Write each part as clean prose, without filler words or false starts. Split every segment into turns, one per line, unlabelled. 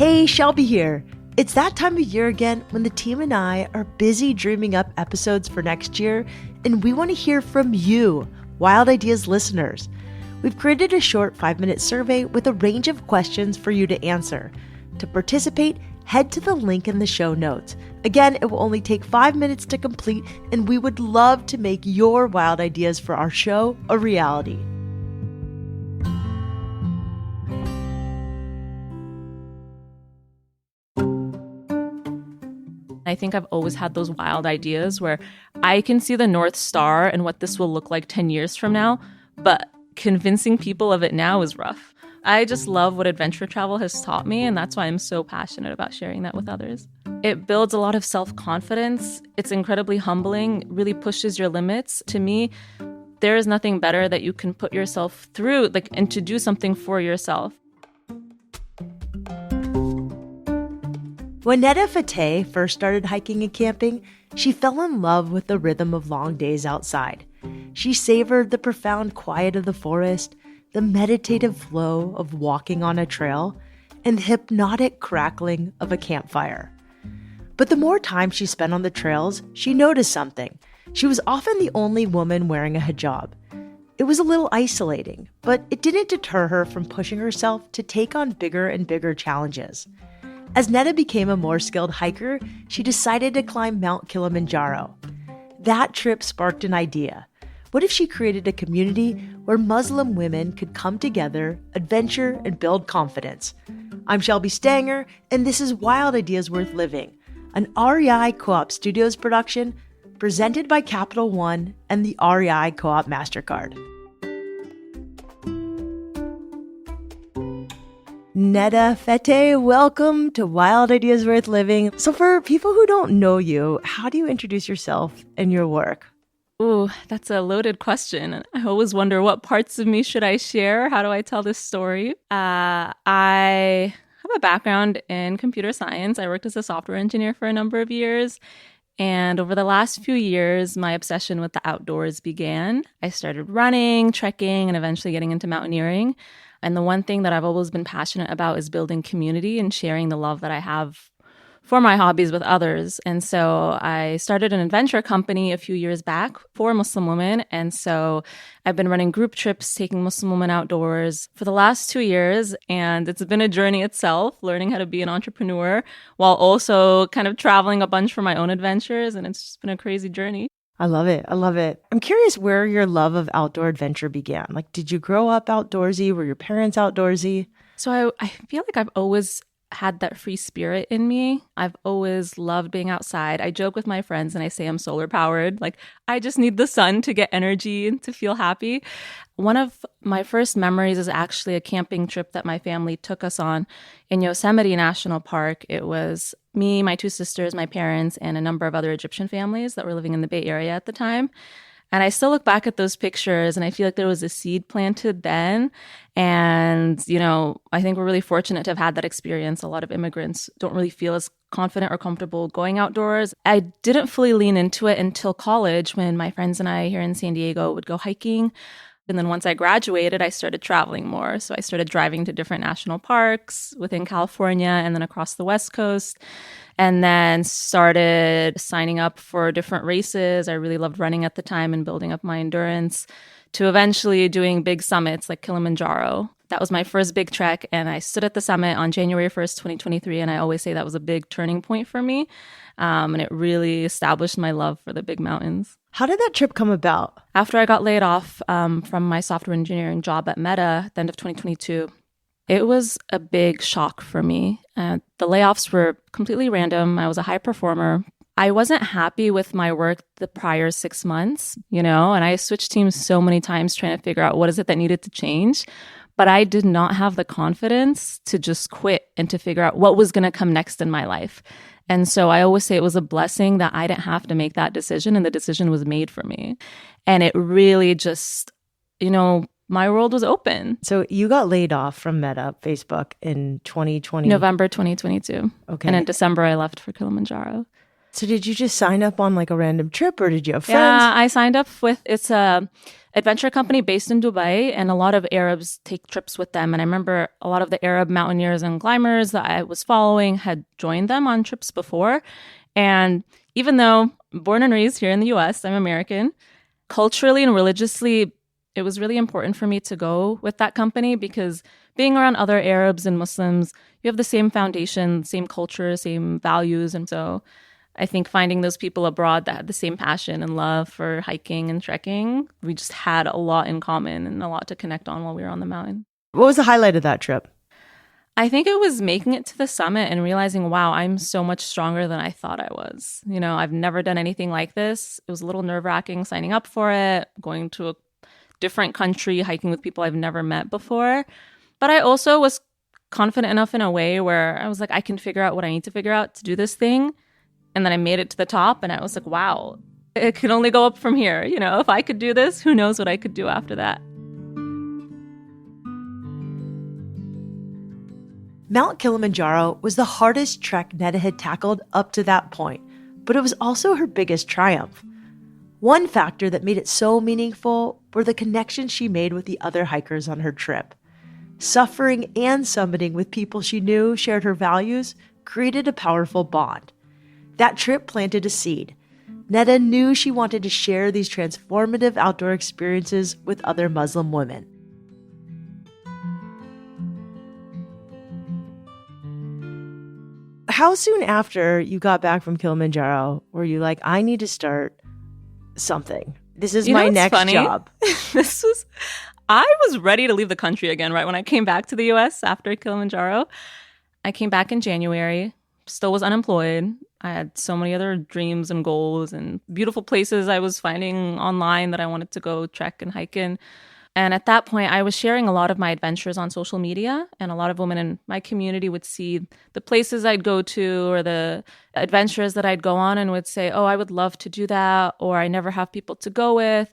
Hey, Shelby here. It's that time of year again when the team and I are busy dreaming up episodes for next year, and we want to hear from you, Wild Ideas listeners. We've created a short 5-minute survey with a range of questions for you to answer. To participate, head to the link in the show notes. Again, it will only take 5 minutes to complete, and we would love to make your wild ideas for our show a reality.
I think I've always had those wild ideas where I can see the North Star and what this will look like 10 years from now, but convincing people of it now is rough. I just love what adventure travel has taught me, and that's why I'm so passionate about sharing that with others. It builds a lot of self-confidence. It's incredibly humbling, really pushes your limits. To me, there is nothing better that you can put yourself through, and to do something for yourself.
When Nadah Feteih first started hiking and camping, she fell in love with the rhythm of long days outside. She savored the profound quiet of the forest, the meditative flow of walking on a trail, and the hypnotic crackling of a campfire. But the more time she spent on the trails, she noticed something. She was often the only woman wearing a hijab. It was a little isolating, but it didn't deter her from pushing herself to take on bigger and bigger challenges. As Nadah became a more skilled hiker, she decided to climb Mount Kilimanjaro. That trip sparked an idea. What if she created a community where Muslim women could come together, adventure, and build confidence? I'm Shelby Stanger, and this is Wild Ideas Worth Living, an REI Co-op Studios production presented by Capital One and the REI Co-op MasterCard. Nadah Feteih, welcome to Wild Ideas Worth Living. So for people who don't know you, how do you introduce yourself and your work?
Ooh, that's a loaded question. I always wonder, what parts of me should I share? How do I tell this story? I have a background in computer science. I worked as a software engineer for a number of years. And over the last few years, my obsession with the outdoors began. I started running, trekking, and eventually getting into mountaineering. And the one thing that I've always been passionate about is building community and sharing the love that I have for my hobbies with others. And so I started an adventure company a few years back for Muslim women. And so I've been running group trips, taking Muslim women outdoors for the last 2 years. And it's been a journey itself, learning how to be an entrepreneur while also kind of traveling a bunch for my own adventures. And it's just been a crazy journey.
I love it. I love it. I'm curious where your love of outdoor adventure began. Did you grow up outdoorsy? Were your parents outdoorsy?
So I feel like I've always had that free spirit in me. I've always loved being outside. I joke with my friends and I say I'm solar powered. I just need the sun to get energy and to feel happy. One of my first memories is actually a camping trip that my family took us on in Yosemite National Park. It was me, my 2 sisters, my parents, and a number of other Egyptian families that were living in the Bay Area at the time. And I still look back at those pictures and I feel like there was a seed planted then. And, I think we're really fortunate to have had that experience. A lot of immigrants don't really feel as confident or comfortable going outdoors. I didn't fully lean into it until college when my friends and I here in San Diego would go hiking. And then once I graduated, I started traveling more. So I started driving to different national parks within California and then across the West Coast. And then started signing up for different races. I really loved running at the time and building up my endurance to eventually doing big summits like Kilimanjaro. That was my first big trek. And I stood at the summit on January 1st, 2023. And I always say that was a big turning point for me. And it really established my love for the big mountains.
How did that trip come about?
After I got laid off from my software engineering job at Meta at the end of 2022, it was a big shock for me. The layoffs were completely random. I was a high performer. I wasn't happy with my work the prior 6 months, and I switched teams so many times trying to figure out what is it that needed to change. But I did not have the confidence to just quit and to figure out what was going to come next in my life. And so I always say it was a blessing that I didn't have to make that decision and the decision was made for me. And it really just, my world was open.
So you got laid off from Meta, Facebook in 2020?
November 2022. Okay. And in December, I left for Kilimanjaro.
So did you just sign up on a random trip or did you have friends?
Yeah, I signed up with, it's a adventure company based in Dubai, and a lot of Arabs take trips with them. And I remember a lot of the Arab mountaineers and climbers that I was following had joined them on trips before. And even though I'm born and raised here in the US, I'm American, culturally and religiously, it was really important for me to go with that company because being around other Arabs and Muslims, you have the same foundation, same culture, same values. And so I think finding those people abroad that had the same passion and love for hiking and trekking, we just had a lot in common and a lot to connect on while we were on the mountain.
What was the highlight of that trip?
I think it was making it to the summit and realizing, wow, I'm so much stronger than I thought I was. You know, I've never done anything like this. It was a little nerve-wracking signing up for it, going to a different country, hiking with people I've never met before. But I also was confident enough in a way where I was like, I can figure out what I need to figure out to do this thing. And then I made it to the top and I was like, wow, it can only go up from here. You know, if I could do this, who knows what I could do after that.
Mount Kilimanjaro was the hardest trek Nadah had tackled up to that point, but it was also her biggest triumph. One factor that made it so meaningful were the connections she made with the other hikers on her trip. Suffering and summiting with people she knew shared her values created a powerful bond. That trip planted a seed. Nadah knew she wanted to share these transformative outdoor experiences with other Muslim women. How soon after you got back from Kilimanjaro were you like, I need to start something? This is my next job.
I was ready to leave the country again, right? When I came back to the US after Kilimanjaro, I came back in January, still was unemployed. I had so many other dreams and goals and beautiful places I was finding online that I wanted to go trek and hike in. And at that point, I was sharing a lot of my adventures on social media, and a lot of women in my community would see the places I'd go to or the adventures that I'd go on and would say, oh, I would love to do that, or I never have people to go with.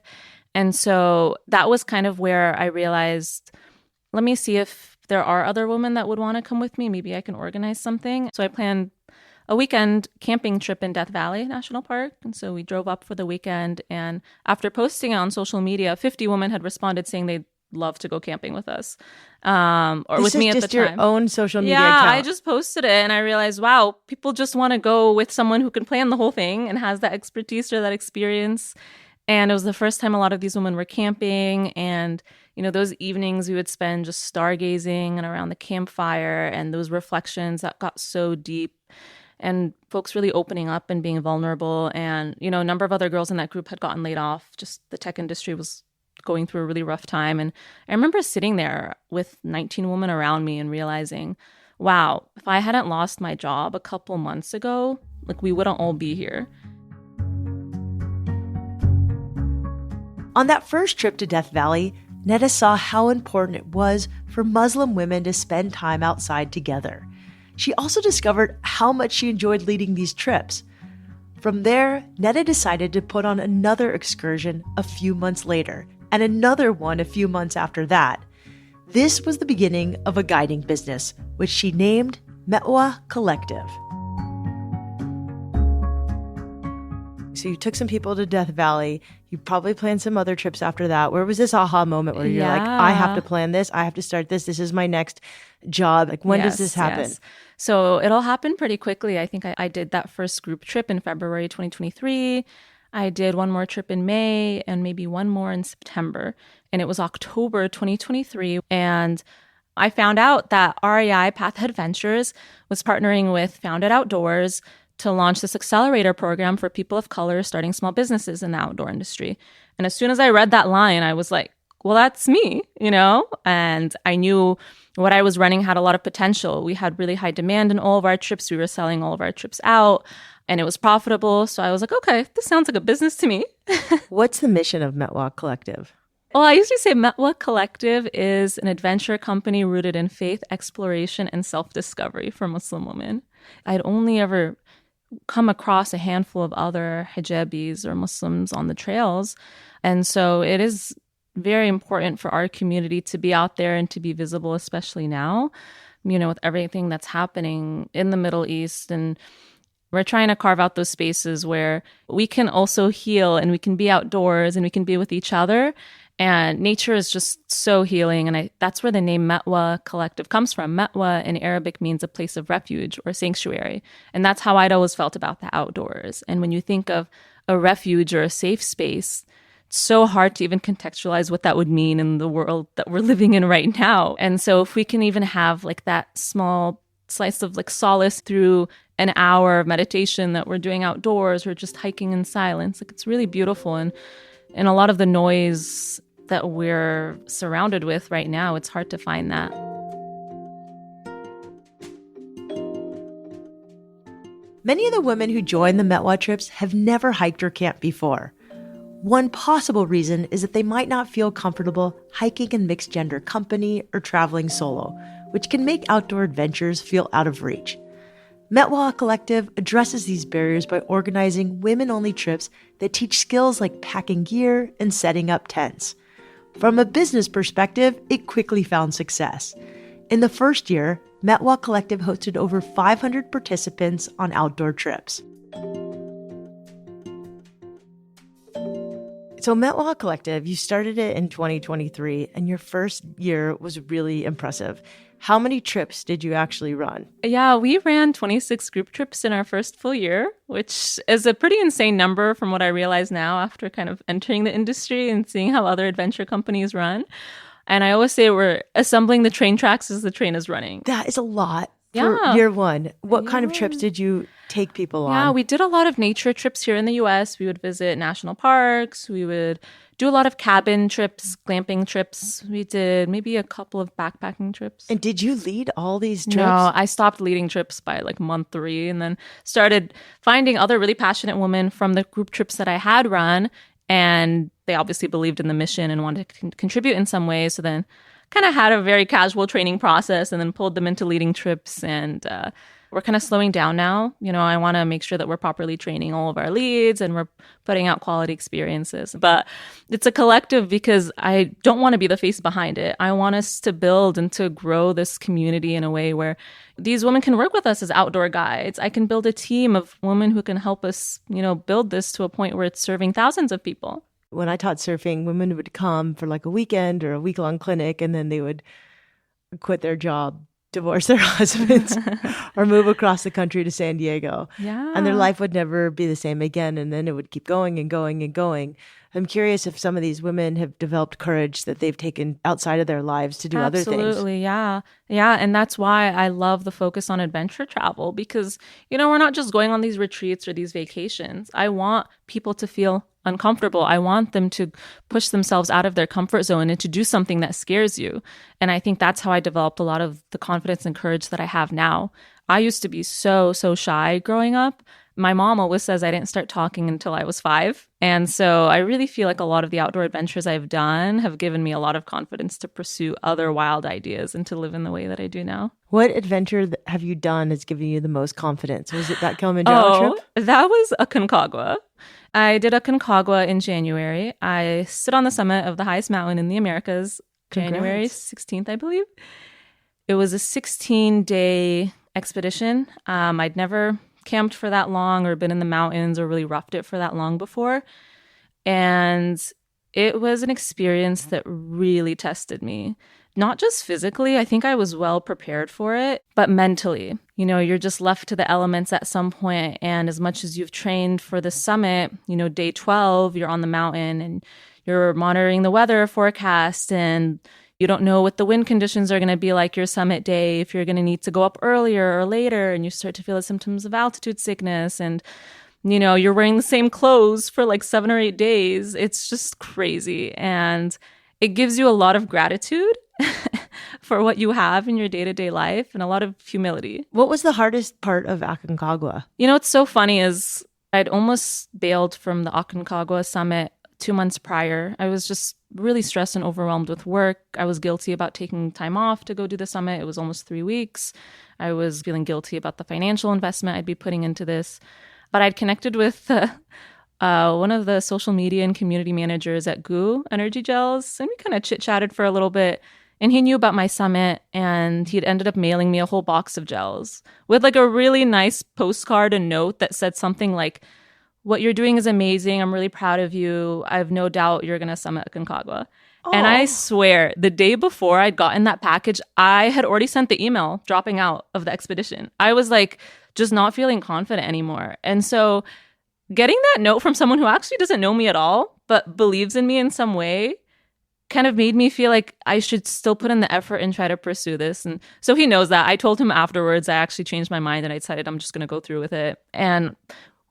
And so that was kind of where I realized, let me see if there are other women that would want to come with me. Maybe I can organize something. So I planned a weekend camping trip in Death Valley National Park. And so we drove up for the weekend. And after posting it on social media, 50 women had responded saying they'd love to go camping with us. Or with me at the time. This is just your
own social media account.
Yeah, I just posted it and I realized, wow, people just want to go with someone who can plan the whole thing and has that expertise or that experience. And it was the first time a lot of these women were camping. And, you know, those evenings we would spend just stargazing and around the campfire and those reflections that got so deep. And folks really opening up and being vulnerable. And, you know, a number of other girls in that group had gotten laid off. Just the tech industry was going through a really rough time. And I remember sitting there with 19 women around me and realizing, wow, if I hadn't lost my job a couple months ago, like we wouldn't all be here.
On that first trip to Death Valley, Nadah saw how important it was for Muslim women to spend time outside together. She also discovered how much she enjoyed leading these trips. From there, Nadah decided to put on another excursion a few months later, and another one a few months after that. This was the beginning of a guiding business, which she named Metwa Collective. So you took some people to Death Valley. You probably planned some other trips after that. Where was this aha moment where you're like, I have to plan this. I have to start this. This is my next job. Like, when does this happen?
Yes. So it all happened pretty quickly. I think I did that first group trip in February 2023. I did one more trip in May and maybe one more in September. And it was October 2023. And I found out that REI Path Adventures was partnering with Founded Outdoors to launch this accelerator program for people of color starting small businesses in the outdoor industry. And as soon as I read that line, I was like, well, that's me, you know? And I knew what I was running had a lot of potential. We had really high demand in all of our trips. We were selling all of our trips out and it was profitable. So I was like, okay, this sounds like a business to me.
What's the mission of Metwa Collective?
Well, I usually say Metwa Collective is an adventure company rooted in faith, exploration, and self-discovery for Muslim women. I'd only ever come across a handful of other hijabis or Muslims on the trails. And so it is very important for our community to be out there and to be visible, especially now, you know, with everything that's happening in the Middle East. And we're trying to carve out those spaces where we can also heal and we can be outdoors and we can be with each other And nature is just so healing. And that's where the name Metwa Collective comes from. Metwa in Arabic means a place of refuge or sanctuary. And that's how I'd always felt about the outdoors. And when you think of a refuge or a safe space, it's so hard to even contextualize what that would mean in the world that we're living in right now. And so if we can even have like that small slice of like solace through an hour of meditation that we're doing outdoors or just hiking in silence, like it's really beautiful. And a lot of the noise that we're surrounded with right now, it's hard to find that.
Many of the women who join the Metwa trips have never hiked or camped before. One possible reason is that they might not feel comfortable hiking in mixed gender company or traveling solo, which can make outdoor adventures feel out of reach. Metwa Collective addresses these barriers by organizing women-only trips that teach skills like packing gear and setting up tents. From a business perspective, it quickly found success. In the first year, Metwa Collective hosted over 500 participants on outdoor trips. So Metwa Collective, you started it in 2023, and your first year was really impressive. How many trips did you actually run?
Yeah, we ran 26 group trips in our first full year, which is a pretty insane number from what I realize now after kind of entering the industry and seeing how other adventure companies run. And I always say we're assembling the train tracks as the train is running.
That is a lot for year one. What kind of trips did you take people on?
Yeah, we did a lot of nature trips here in the US. We would visit national parks. We would do a lot of cabin trips, glamping trips. We did maybe a couple of backpacking trips.
And did you lead all these trips?
No, I stopped leading trips by like month 3 and then started finding other really passionate women from the group trips that I had run. And they obviously believed in the mission and wanted to contribute in some way. So then kind of had a very casual training process and then pulled them into leading trips. And we're kind of slowing down now. You know, I want to make sure that we're properly training all of our leads and we're putting out quality experiences. But it's a collective because I don't want to be the face behind it. I want us to build and to grow this community in a way where these women can work with us as outdoor guides. I can build a team of women who can help us, you know, build this to a point where it's serving thousands of people.
When I taught surfing, women would come for like a weekend or a week-long clinic, and then they would quit their job, divorce their husbands, or move across the country to San Diego.
Yeah.
And their life would never be the same again. And then it would keep going and going and going. I'm curious if some of these women have developed courage that they've taken outside of their lives to do other things.
Absolutely, yeah. Yeah, and that's why I love the focus on adventure travel because, you know, we're not just going on these retreats or these vacations. I want people to feel uncomfortable. I want them to push themselves out of their comfort zone and to do something that scares you. And I think that's how I developed a lot of the confidence and courage that I have now. I used to be so shy growing up. My mom always says I didn't start talking until I was 5. And so I really feel like a lot of the outdoor adventures I've done have given me a lot of confidence to pursue other wild ideas and to live in the way that I do now.
What adventure have you done that's given you the most confidence? Was it that Kilimanjaro trip?
That was Aconcagua. I did Aconcagua in January. I stood on the summit of the highest mountain in the Americas, January 16th, I believe. It was a 16-day expedition. I'd never camped for that long or been in the mountains or really roughed it for that long before. And it was an experience that really tested me. Not just physically, I think I was well prepared for it, but mentally. You know, you're just left to the elements at some point, and as much as you've trained for the summit, you know, day 12, you're on the mountain and you're monitoring the weather forecast, and you don't know what the wind conditions are going to be like your summit day, if you're going to need to go up earlier or later, and you start to feel the symptoms of altitude sickness, and you know, you're wearing the same clothes for like 7 or 8 days. It's just crazy. And it gives you a lot of gratitude for what you have in your day-to-day life and a lot of humility.
What was the hardest part of Aconcagua?
You know, what's so funny is I'd almost bailed from the Aconcagua summit 2 months prior. I was just really stressed and overwhelmed with work. I was guilty about taking time off to go do the summit. It was almost 3 weeks. I was feeling guilty about the financial investment I'd be putting into this. But I'd connected with one of the social media and community managers at GU Energy Gels, and we kind of chit-chatted for a little bit. And he knew about my summit, and he'd ended up mailing me a whole box of gels with like a really nice postcard and note that said something like, "What you're doing is amazing. I'm really proud of you. I have no doubt you're going to summit Aconcagua." And I swear, the day before I'd gotten that package, I had already sent the email dropping out of the expedition. I was like, just not feeling confident anymore. And so getting that note from someone who actually doesn't know me at all, but believes in me in some way, kind of made me feel like I should still put in the effort and try to pursue this. And so he knows that. I told him afterwards, I actually changed my mind and I decided I'm just going to go through with it. And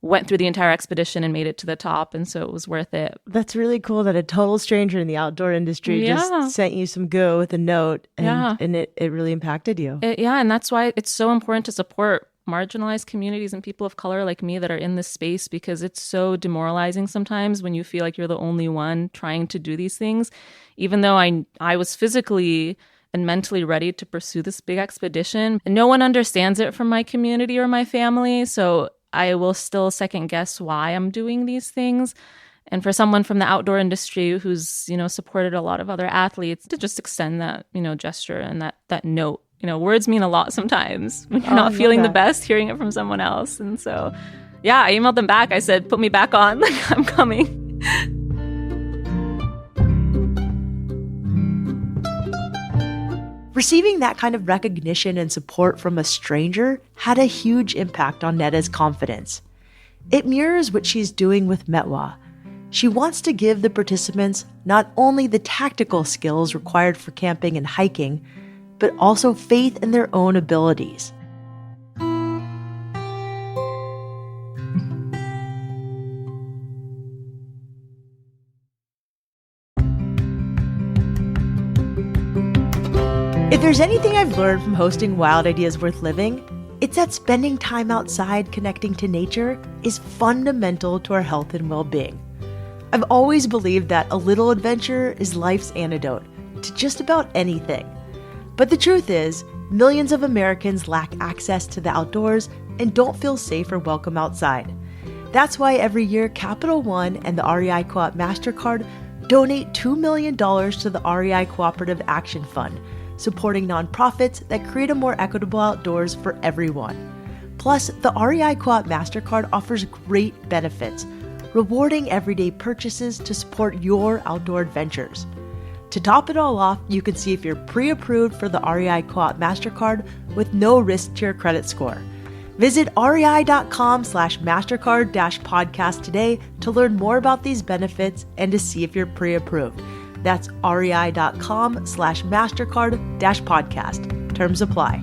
went through the entire expedition and made it to the top. And so it was worth it.
That's really cool that a total stranger in the outdoor industry just sent you some go with a note and it really impacted you.
And that's why it's so important to support marginalized communities and people of color like me that are in this space, because it's so demoralizing sometimes when you feel like you're the only one trying to do these things. Even though I was physically and mentally ready to pursue this big expedition, no one understands it from my community or my family. So I will still second guess why I'm doing these things. And for someone from the outdoor industry who's, supported a lot of other athletes, to just extend that, gesture and that note. Words mean a lot sometimes when you're not feeling the best, hearing it from someone else. And so, I emailed them back. I said, put me back on. I'm coming.
Receiving that kind of recognition and support from a stranger had a huge impact on Nadah's confidence. It mirrors what she's doing with Metwa. She wants to give the participants not only the tactical skills required for camping and hiking, but also faith in their own abilities. If there's anything I've learned from hosting Wild Ideas Worth Living, it's that spending time outside connecting to nature is fundamental to our health and well-being. I've always believed that a little adventure is life's antidote to just about anything. But the truth is, millions of Americans lack access to the outdoors and don't feel safe or welcome outside. That's why every year Capital One and the REI Co-op MasterCard donate $2 million to the REI Cooperative Action Fund, supporting nonprofits that create a more equitable outdoors for everyone. Plus, the REI Co-op MasterCard offers great benefits, rewarding everyday purchases to support your outdoor adventures. To top it all off, you can see if you're pre-approved for the REI Co-op MasterCard with no risk to your credit score. Visit rei.com/MasterCard-podcast today to learn more about these benefits and to see if you're pre-approved. That's rei.com/MasterCard-podcast. Terms apply.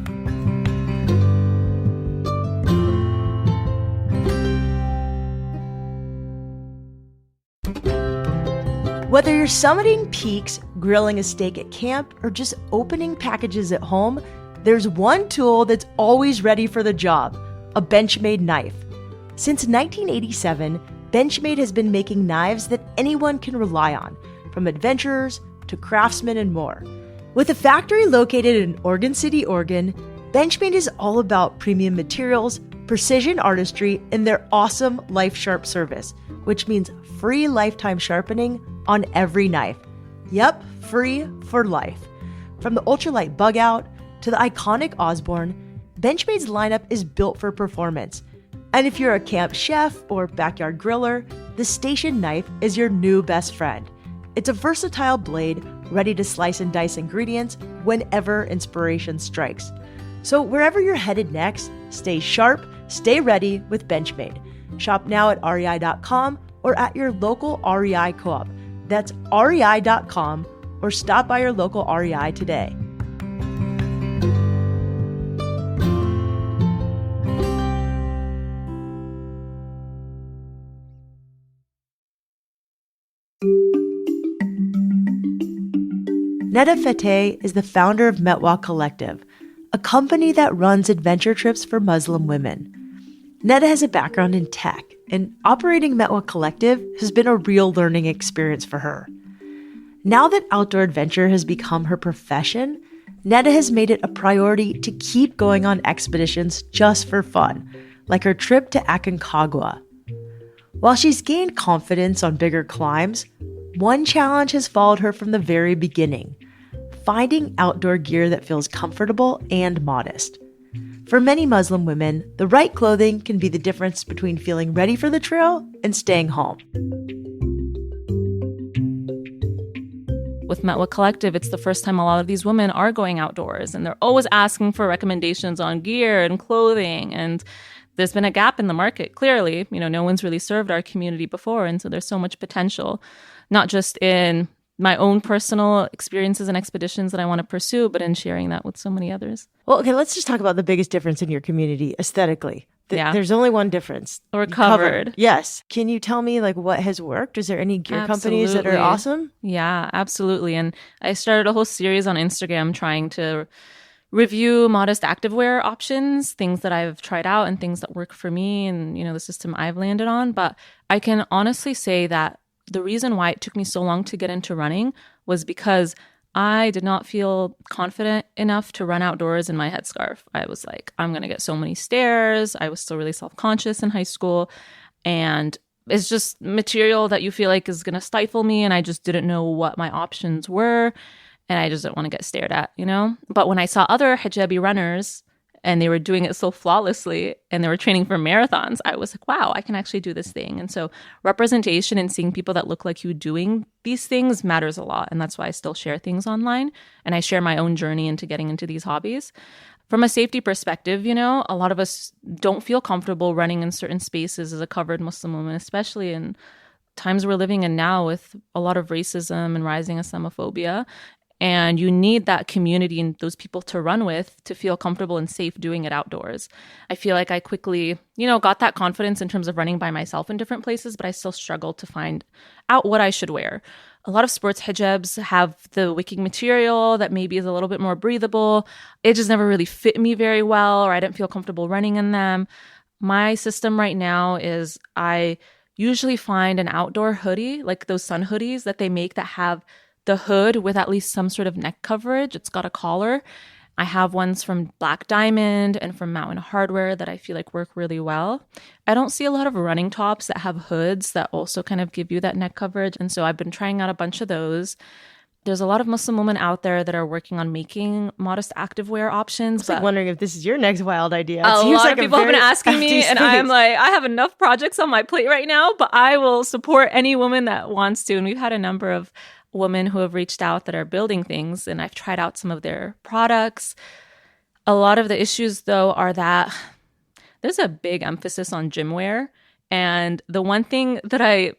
Whether you're summiting peaks, grilling a steak at camp, or just opening packages at home, there's one tool that's always ready for the job: a Benchmade knife. Since 1987, Benchmade has been making knives that anyone can rely on, from adventurers to craftsmen and more. With a factory located in Oregon City, Oregon, Benchmade is all about premium materials, precision artistry, and their awesome Life Sharp service, which means free lifetime sharpening on every knife. Yep, free for life. From the ultralight bug out to the iconic Osborne, Benchmade's lineup is built for performance. And if you're a camp chef or backyard griller, the Station knife is your new best friend. It's a versatile blade ready to slice and dice ingredients whenever inspiration strikes. So wherever you're headed next, stay sharp, stay ready with Benchmade. Shop now at rei.com or at your local REI Co-op. That's rei.com or stop by your local REI today. Nadah Feteih is the founder of Metwa Collective, a company that runs adventure trips for Muslim women. Nadah has a background in tech, and operating Metwa Collective has been a real learning experience for her. Now that outdoor adventure has become her profession, Nadah has made it a priority to keep going on expeditions just for fun, like her trip to Aconcagua. While she's gained confidence on bigger climbs, one challenge has followed her from the very beginning: finding outdoor gear that feels comfortable and modest. For many Muslim women, the right clothing can be the difference between feeling ready for the trail and staying home.
with Metwa Collective, it's the first time a lot of these women are going outdoors, and they're always asking for recommendations on gear and clothing. And there's been a gap in the market, clearly. No one's really served our community before. And so there's so much potential, not just in my own personal experiences and expeditions that I want to pursue, but in sharing that with so many others.
Well, okay, let's just talk about the biggest difference in your community aesthetically. There's only one difference.
We're covered.
Yes. Can you tell me what has worked? Is there any gear companies that are awesome?
Yeah, absolutely. And I started a whole series on Instagram trying to review modest activewear options, things that I've tried out and things that work for me and, the system I've landed on. But I can honestly say that the reason why it took me so long to get into running was because I did not feel confident enough to run outdoors in my headscarf. I was like, I'm going to get so many stares. I was still really self-conscious in high school. And it's just material that you feel like is going to stifle me. And I just didn't know what my options were. And I just didn't want to get stared at, But when I saw other hijabi runners and they were doing it so flawlessly and they were training for marathons, I was like, wow, I can actually do this thing. And so representation and seeing people that look like you doing these things matters a lot. And that's why I still share things online. And I share my own journey into getting into these hobbies. From a safety perspective, a lot of us don't feel comfortable running in certain spaces as a covered Muslim woman, especially in times we're living in now with a lot of racism and rising Islamophobia. And you need that community and those people to run with to feel comfortable and safe doing it outdoors. I feel like I quickly, got that confidence in terms of running by myself in different places, but I still struggled to find out what I should wear. A lot of sports hijabs have the wicking material that maybe is a little bit more breathable. It just never really fit me very well, or I didn't feel comfortable running in them. My system right now is I usually find an outdoor hoodie, like those sun hoodies that they make that have the hood with at least some sort of neck coverage. It's got a collar. I have ones from Black Diamond and from Mountain Hardware that I feel like work really well. I don't see a lot of running tops that have hoods that also kind of give you that neck coverage. And so I've been trying out a bunch of those. There's a lot of Muslim women out there that are working on making modest activewear options.
I was wondering if this is your next wild idea.
A lot of people have been asking me, and I'm like, I have enough projects on my plate right now, but I will support any woman that wants to. And we've had a number of women who have reached out that are building things, and I've tried out some of their products. A lot of the issues, though, are that there's a big emphasis on gym wear. And the one thing that a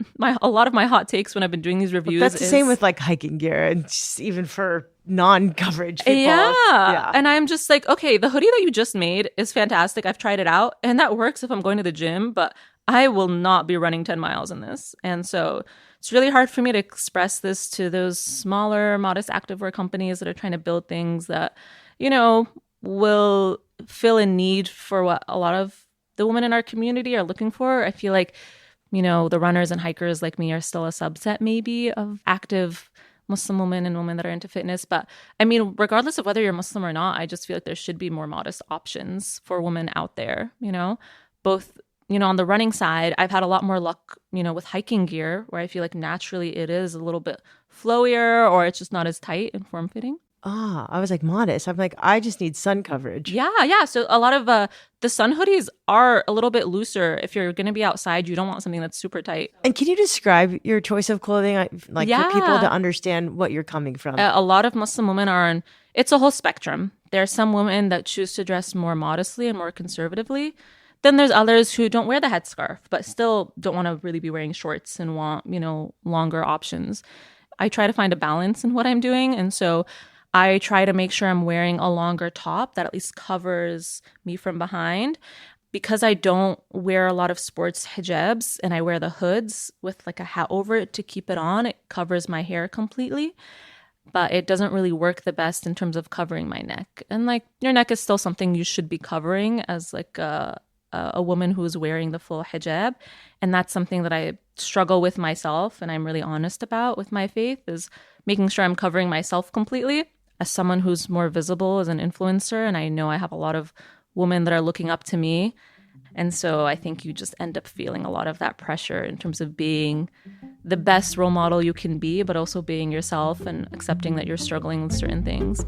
lot of my hot takes when I've been doing these reviews
that's the same with hiking gear and just even for non-coverage people.
Yeah. And I'm just like, okay, the hoodie that you just made is fantastic. I've tried it out and that works if I'm going to the gym, but I will not be running 10 miles in this. And so it's really hard for me to express this to those smaller, modest activewear companies that are trying to build things that, will fill a need for what a lot of the women in our community are looking for. I feel like, the runners and hikers like me are still a subset maybe of active Muslim women and women that are into fitness. But I mean, regardless of whether you're Muslim or not, I just feel like there should be more modest options for women out there, both, on the running side. I've had a lot more luck, with hiking gear where I feel like naturally it is a little bit flowier or it's just not as tight and form-fitting.
I was like, modest. I'm like, I just need sun coverage.
Yeah. So a lot of the sun hoodies are a little bit looser. If you're going to be outside, you don't want something that's super tight.
And can you describe your choice of clothing, for people to understand what you're coming from?
A lot of Muslim women it's a whole spectrum. There are some women that choose to dress more modestly and more conservatively. Then there's others who don't wear the headscarf, but still don't want to really be wearing shorts and want, longer options. I try to find a balance in what I'm doing. And so I try to make sure I'm wearing a longer top that at least covers me from behind. Because I don't wear a lot of sports hijabs and I wear the hoods with a hat over it to keep it on, it covers my hair completely. But it doesn't really work the best in terms of covering my neck. And your neck is still something you should be covering as a woman who's wearing the full hijab. And that's something that I struggle with myself and I'm really honest about with my faith, is making sure I'm covering myself completely. As someone who's more visible as an influencer, and I know I have a lot of women that are looking up to me. And so I think you just end up feeling a lot of that pressure in terms of being the best role model you can be, but also being yourself and accepting that you're struggling with certain things.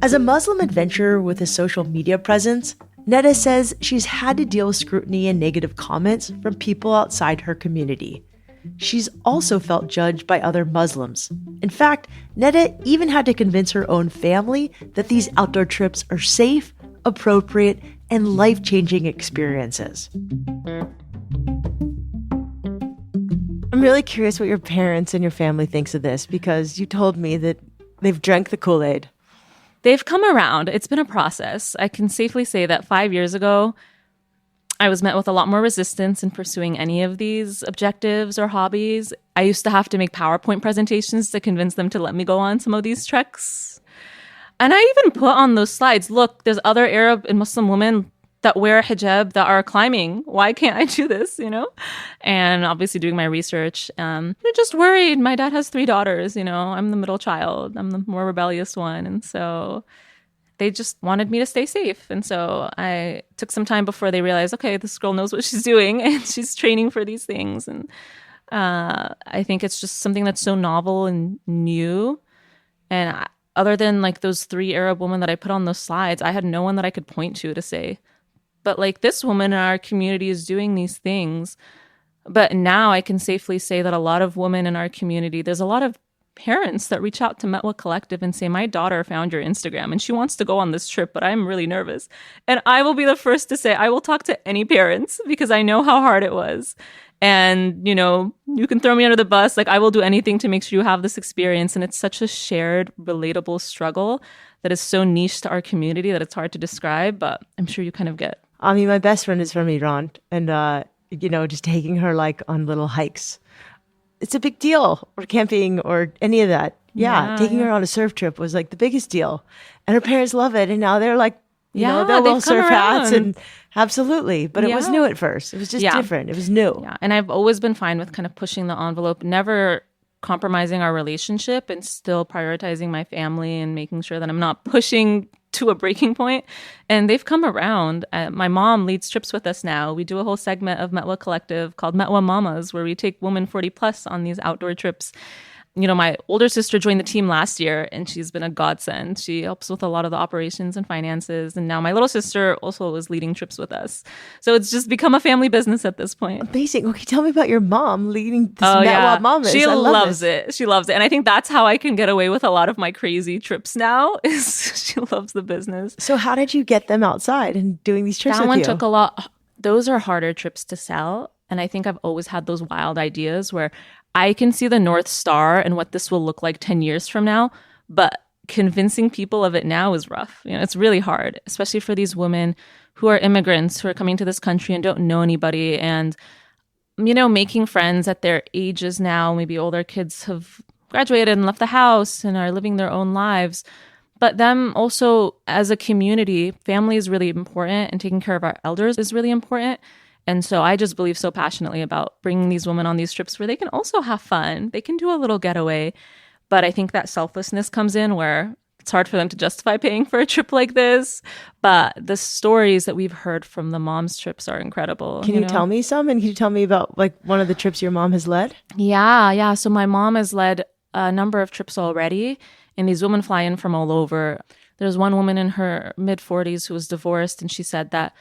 As a Muslim adventurer with a social media presence, Nadah says she's had to deal with scrutiny and negative comments from people outside her community. she's also felt judged by other Muslims. In fact, Nadah even had to convince her own family that these outdoor trips are safe, appropriate, and life-changing experiences. I'm really curious what your parents and your family thinks of this, because you told me that they've drank the Kool-Aid.
They've come around. It's been a process. I can safely say that 5 years ago, I was met with a lot more resistance in pursuing any of these objectives or hobbies. I used to have to make PowerPoint presentations to convince them to let me go on some of these treks. And I even put on those slides, look, there's other Arab and Muslim women that wear hijab that are climbing. Why can't I do this, And obviously doing my research. They're just worried. My dad has 3 daughters, I'm the middle child. I'm the more rebellious one. And so they just wanted me to stay safe. And so I took some time before they realized, okay, this girl knows what she's doing and she's training for these things. And I think it's just something that's so novel and new. And other than like those 3 Arab women that I put on those slides, I had no one that I could point to say, but like this woman in our community is doing these things. But now I can safely say that a lot of women in our community, there's a lot of parents that reach out to Metwa Collective and say, my daughter found your Instagram and she wants to go on this trip, but I'm really nervous. And I will be the first to say, I will talk to any parents because I know how hard it was. And, you can throw me under the bus. Like, I will do anything to make sure you have this experience. And it's such a shared, relatable struggle that is so niche to our community that it's hard to describe, but I'm sure you kind of get.
I mean, my best friend is from Iran, and, just taking her like on little hikes. It's a big deal, or camping or any of that. Taking her on a surf trip was like the biggest deal. And her parents love it. And now they're like, they'll wear surf hats and absolutely. But it was new at first. It was just different. It was new.
Yeah. And I've always been fine with kind of pushing the envelope, never compromising our relationship and still prioritizing my family and making sure that I'm not pushing to a breaking point. And they've come around. My mom leads trips with us now. We do a whole segment of Metwa Collective called Metwa Mamas, where we take women 40 plus on these outdoor trips. My older sister joined the team last year and she's been a godsend. She helps with a lot of the operations and finances. And now my little sister also is leading trips with us. So it's just become a family business at this point.
Amazing. Okay, tell me about your mom leading this Metwa Mamas.
She loves it. She loves it. And I think that's how I can get away with a lot of my crazy trips now is she loves the business.
So how did you get them outside and doing these trips with you?
That one took a lot. Those are harder trips to sell. And I think I've always had those wild ideas where I can see the North Star and what this will look like 10 years from now, but convincing people of it now is rough. It's really hard, especially for these women who are immigrants who are coming to this country and don't know anybody and, making friends at their ages now. Maybe older kids have graduated and left the house and are living their own lives. But them also as a community, family is really important and taking care of our elders is really important. And so I just believe so passionately about bringing these women on these trips where they can also have fun. They can do a little getaway. But I think that selflessness comes in where it's hard for them to justify paying for a trip like this. But the stories that we've heard from the moms' trips are incredible.
Can you tell me some? And can you tell me about like one of the trips your mom has led?
Yeah. So my mom has led a number of trips already. And these women fly in from all over. There's one woman in her mid-40s who was divorced. And she said that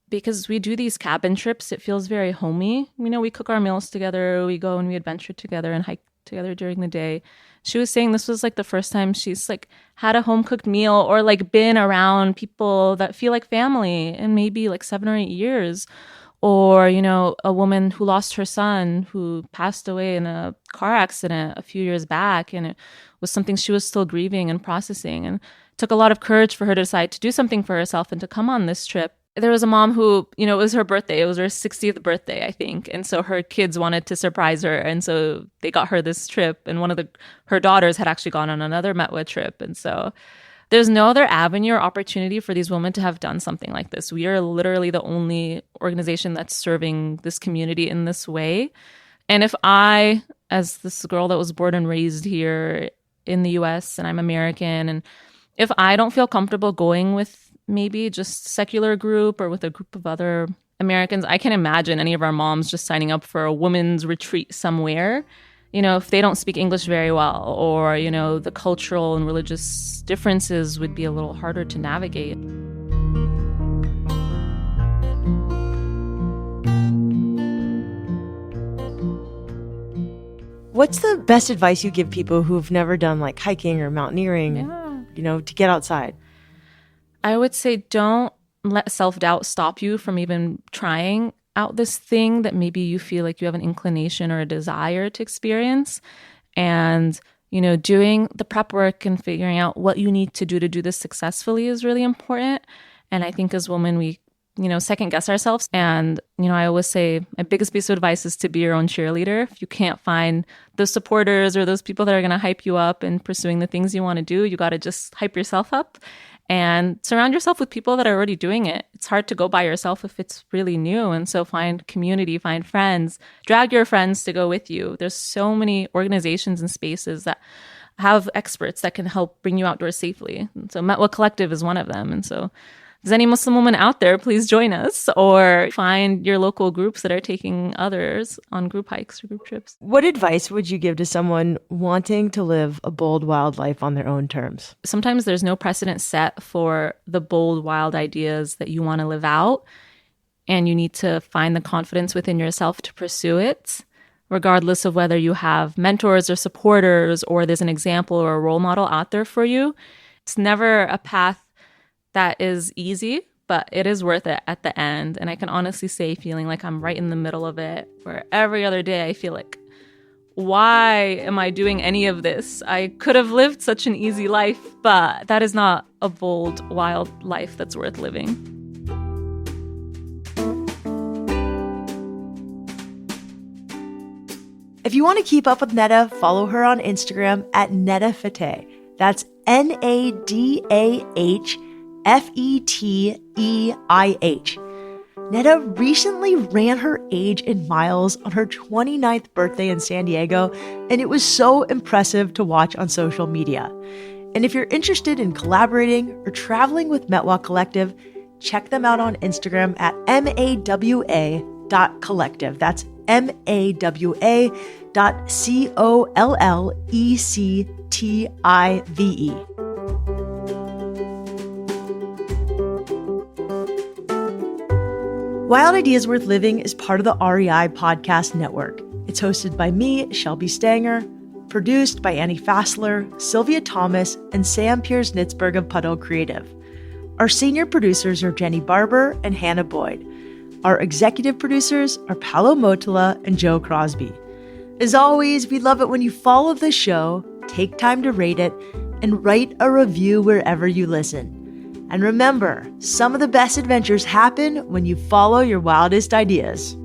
because we do these cabin trips, it feels very homey. We cook our meals together, we go and we adventure together and hike together during the day. She was saying this was like the first time she's like had a home cooked meal or like been around people that feel like family in maybe like 7 or 8 years. Or, a woman who lost her son who passed away in a car accident a few years back. And it was something she was still grieving and processing. And it took a lot of courage for her to decide to do something for herself and to come on this trip. There was a mom who, it was her birthday. It was her 60th birthday, I think. And so her kids wanted to surprise her. And so they got her this trip. And one of her daughters had actually gone on another Metwa trip. And so there's no other avenue or opportunity for these women to have done something like this. We are literally the only organization that's serving this community in this way. And if I, as this girl that was born and raised here in the US and I'm American, and if I don't feel comfortable going with maybe just secular group or with a group of other Americans, I can imagine any of our moms just signing up for a women's retreat somewhere, if they don't speak English very well, or, the cultural and religious differences would be a little harder to navigate.
What's the best advice you give people who've never done like hiking or mountaineering, to get outside?
I would say don't let self-doubt stop you from even trying out this thing that maybe you feel like you have an inclination or a desire to experience. And, doing the prep work and figuring out what you need to do this successfully is really important. And I think as women, we second guess ourselves. And, I always say my biggest piece of advice is to be your own cheerleader. If you can't find those supporters or those people that are going to hype you up in pursuing the things you want to do, you got to just hype yourself up and surround yourself with people that are already doing it. It's hard to go by yourself if it's really new. And so find community, find friends, drag your friends to go with you. There's so many organizations and spaces that have experts that can help bring you outdoors safely. And so Metwa Collective is one of them. And so if there's any Muslim woman out there, please join us or find your local groups that are taking others on group hikes or group trips.
What advice would you give to someone wanting to live a bold, wild life on their own terms?
Sometimes there's no precedent set for the bold, wild ideas that you want to live out, and you need to find the confidence within yourself to pursue it, regardless of whether you have mentors or supporters or there's an example or a role model out there for you. It's never a path that is easy, but it is worth it at the end. And I can honestly say, feeling like I'm right in the middle of it, where every other day I feel like, why am I doing any of this? I could have lived such an easy life, but that is not a bold, wild life that's worth living.
If you want to keep up with Nadah, follow her on Instagram at Nadah Feteih. That's NADAH FETEIH. Nadah recently ran her age in miles on her 29th birthday in San Diego, and it was so impressive to watch on social media. And if you're interested in collaborating or traveling with Metwa Collective, check them out on Instagram at mawa.collective. That's mawa.collective. Wild Ideas Worth Living is part of the REI Podcast Network. It's hosted by me, Shelby Stanger, produced by Annie Fassler, Sylvia Thomas, and Sam Piers-Nitzberg of Puddle Creative. Our senior producers are Jenny Barber and Hannah Boyd. Our executive producers are Paolo Motola and Joe Crosby. As always, we love it when you follow the show, take time to rate it, and write a review wherever you listen. And remember, some of the best adventures happen when you follow your wildest ideas.